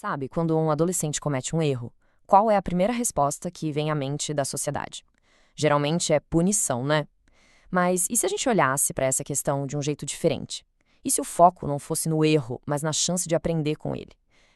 Sabe, quando um adolescente comete um erro, qual é a primeira resposta que vem à mente da sociedade? Geralmente é punição, né? Mas e se a gente olhasse para essa questão de um jeito diferente? E se o foco não fosse no erro, mas na chance de aprender com ele?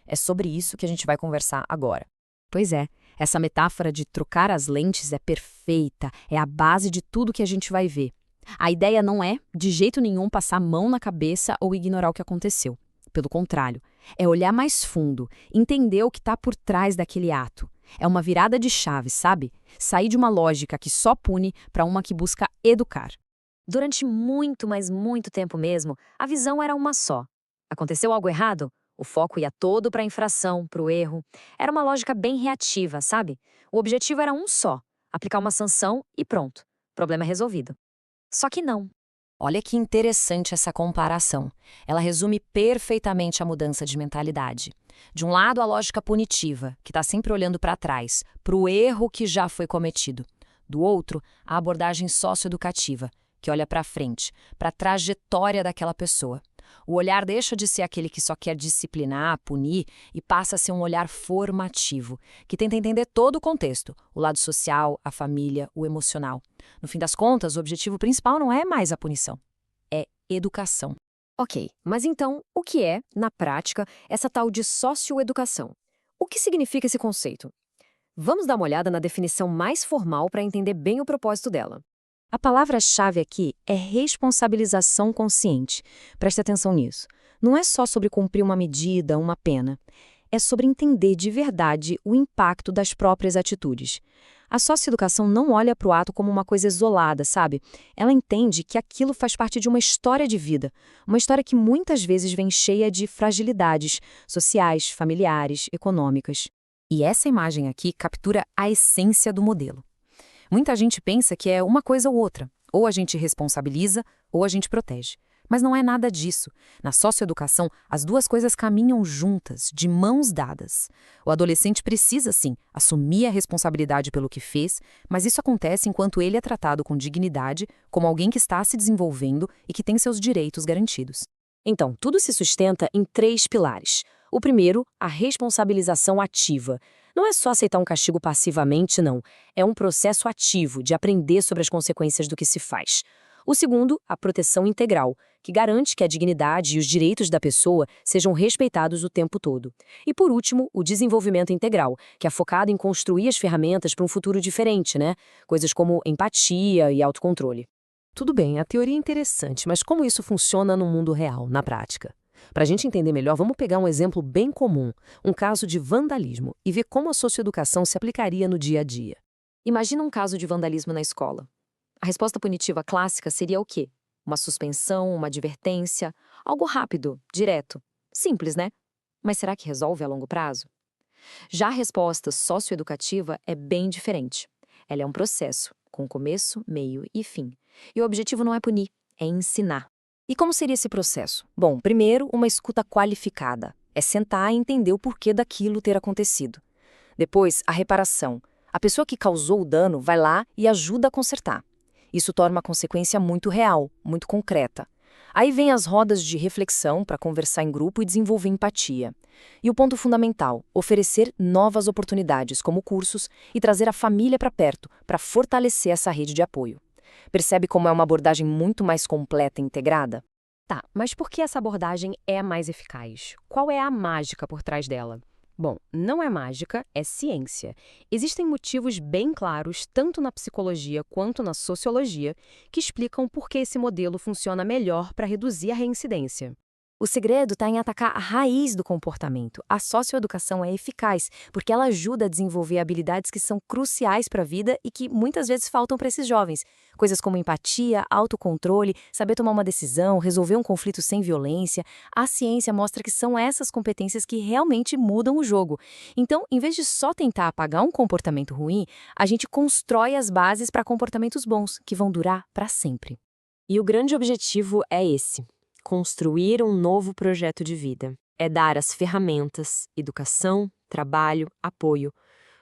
É sobre isso que a gente vai conversar agora. Pois é, essa metáfora de trocar as lentes é perfeita, é a base de tudo que a gente vai ver. A ideia não é, de jeito nenhum, passar a mão na cabeça ou ignorar o que aconteceu. Pelo contrário, é olhar mais fundo, entender o que está por trás daquele ato. É uma virada de chave, sabe? Sair de uma lógica que só pune para uma que busca educar. Durante muito, mas muito tempo mesmo, a visão era uma só. Aconteceu algo errado? O foco ia todo para a infração, para o erro. Era uma lógica bem reativa, sabe? O objetivo era um só: aplicar uma sanção e pronto. Problema resolvido. Só que não. Olha que interessante essa comparação. Ela resume perfeitamente a mudança de mentalidade. De um lado, a lógica punitiva, que está sempre olhando para trás, para o erro que já foi cometido. Do outro, a abordagem socioeducativa, que olha para frente, para a trajetória daquela pessoa. O olhar deixa de ser aquele que só quer disciplinar, punir, e passa a ser um olhar formativo, que tenta entender todo o contexto, o lado social, a família, o emocional. No fim das contas, o objetivo principal não é mais a punição, é educação. Ok, mas então, o que é, na prática, essa tal de socioeducação? O que significa esse conceito? Vamos dar uma olhada na definição mais formal para entender bem o propósito dela. A palavra-chave aqui é responsabilização consciente. Preste atenção nisso. Não é só sobre cumprir uma medida, uma pena. É sobre entender de verdade o impacto das próprias atitudes. A socioeducação não olha para o ato como uma coisa isolada, sabe? Ela entende que aquilo faz parte de uma história de vida, uma história que muitas vezes vem cheia de fragilidades sociais, familiares, econômicas. E essa imagem aqui captura a essência do modelo. Muita gente pensa que é uma coisa ou outra. Ou a gente responsabiliza, ou a gente protege. Mas não é nada disso. Na socioeducação, as duas coisas caminham juntas, de mãos dadas. O adolescente precisa, sim, assumir a responsabilidade pelo que fez, mas isso acontece enquanto ele é tratado com dignidade, como alguém que está se desenvolvendo e que tem seus direitos garantidos. Então, tudo se sustenta em 3 pilares. O primeiro, a responsabilização ativa. Não é só aceitar um castigo passivamente, não. É um processo ativo de aprender sobre as consequências do que se faz. O segundo, a proteção integral, que garante que a dignidade e os direitos da pessoa sejam respeitados o tempo todo. E por último, o desenvolvimento integral, que é focado em construir as ferramentas para um futuro diferente, né? Coisas como empatia e autocontrole. Tudo bem, a teoria é interessante, mas como isso funciona no mundo real, na prática? Para a gente entender melhor, vamos pegar um exemplo bem comum, um caso de vandalismo, e ver como a socioeducação se aplicaria no dia a dia. Imagina um caso de vandalismo na escola. A resposta punitiva clássica seria o quê? Uma suspensão, uma advertência, algo rápido, direto. Simples, né? Mas será que resolve a longo prazo? Já a resposta socioeducativa é bem diferente. Ela é um processo, com começo, meio e fim. E o objetivo não é punir, é ensinar. E como seria esse processo? Bom, primeiro, uma escuta qualificada. É sentar e entender o porquê daquilo ter acontecido. Depois, a reparação. A pessoa que causou o dano vai lá e ajuda a consertar. Isso torna uma consequência muito real, muito concreta. Aí vem as rodas de reflexão para conversar em grupo e desenvolver empatia. E o ponto fundamental, oferecer novas oportunidades, como cursos, e trazer a família para perto, para fortalecer essa rede de apoio. Percebe como é uma abordagem muito mais completa e integrada? Tá, mas por que essa abordagem é mais eficaz? Qual é a mágica por trás dela? Bom, não é mágica, é ciência. Existem motivos bem claros, tanto na psicologia quanto na sociologia, que explicam por que esse modelo funciona melhor para reduzir a reincidência. O segredo está em atacar a raiz do comportamento. A socioeducação é eficaz, porque ela ajuda a desenvolver habilidades que são cruciais para a vida e que muitas vezes faltam para esses jovens. Coisas como empatia, autocontrole, saber tomar uma decisão, resolver um conflito sem violência. A ciência mostra que são essas competências que realmente mudam o jogo. Então, em vez de só tentar apagar um comportamento ruim, a gente constrói as bases para comportamentos bons, que vão durar para sempre. E o grande objetivo é esse: construir um novo projeto de vida. É dar as ferramentas, educação, trabalho, apoio,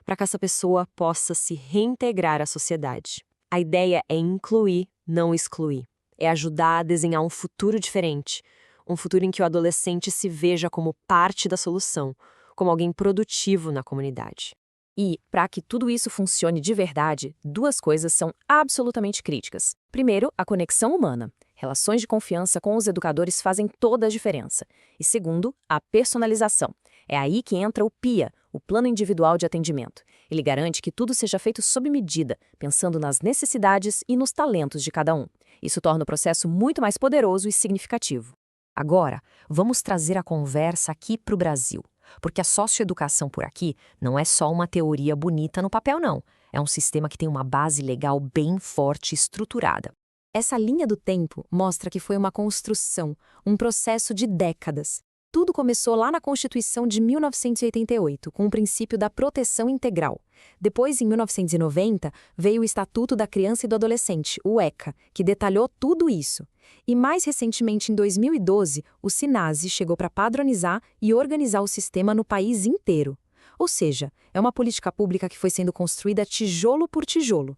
para que essa pessoa possa se reintegrar à sociedade. A ideia é incluir, não excluir. É ajudar a desenhar um futuro diferente, um futuro em que o adolescente se veja como parte da solução, como alguém produtivo na comunidade. E, para que tudo isso funcione de verdade, duas coisas são absolutamente críticas. Primeiro, a conexão humana. Relações de confiança com os educadores fazem toda a diferença. E segundo, a personalização. É aí que entra o PIA, o Plano Individual de Atendimento. Ele garante que tudo seja feito sob medida, pensando nas necessidades e nos talentos de cada um. Isso torna o processo muito mais poderoso e significativo. Agora, vamos trazer a conversa aqui para o Brasil. Porque a socioeducação por aqui não é só uma teoria bonita no papel, não. É um sistema que tem uma base legal bem forte e estruturada. Essa linha do tempo mostra que foi uma construção, um processo de décadas. Tudo começou lá na Constituição de 1988, com o princípio da proteção integral. Depois, em 1990, veio o Estatuto da Criança e do Adolescente, o ECA, que detalhou tudo isso. E mais recentemente, em 2012, o SINASE chegou para padronizar e organizar o sistema no país inteiro. Ou seja, é uma política pública que foi sendo construída tijolo por tijolo.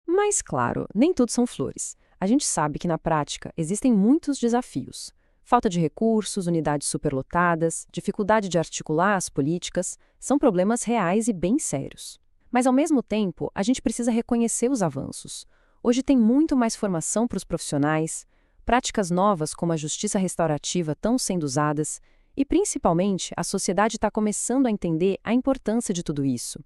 Mas, claro, nem tudo são flores. A gente sabe que, na prática, existem muitos desafios. Falta de recursos, unidades superlotadas, dificuldade de articular as políticas, são problemas reais e bem sérios. Mas, ao mesmo tempo, a gente precisa reconhecer os avanços. Hoje tem muito mais formação para os profissionais, práticas novas como a justiça restaurativa estão sendo usadas e, principalmente, a sociedade está começando a entender a importância de tudo isso.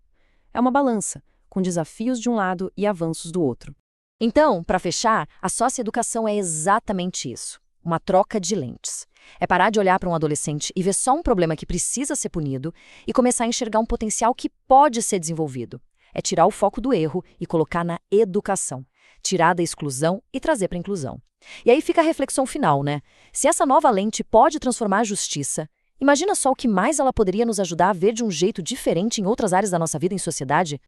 É uma balança, com desafios de um lado e avanços do outro. Então, para fechar, a socioeducação é exatamente isso. Uma troca de lentes. É parar de olhar para um adolescente e ver só um problema que precisa ser punido e começar a enxergar um potencial que pode ser desenvolvido. É tirar o foco do erro e colocar na educação. Tirar da exclusão e trazer para a inclusão. E aí fica a reflexão final, né? Se essa nova lente pode transformar a justiça, imagina só o que mais ela poderia nos ajudar a ver de um jeito diferente em outras áreas da nossa vida em sociedade?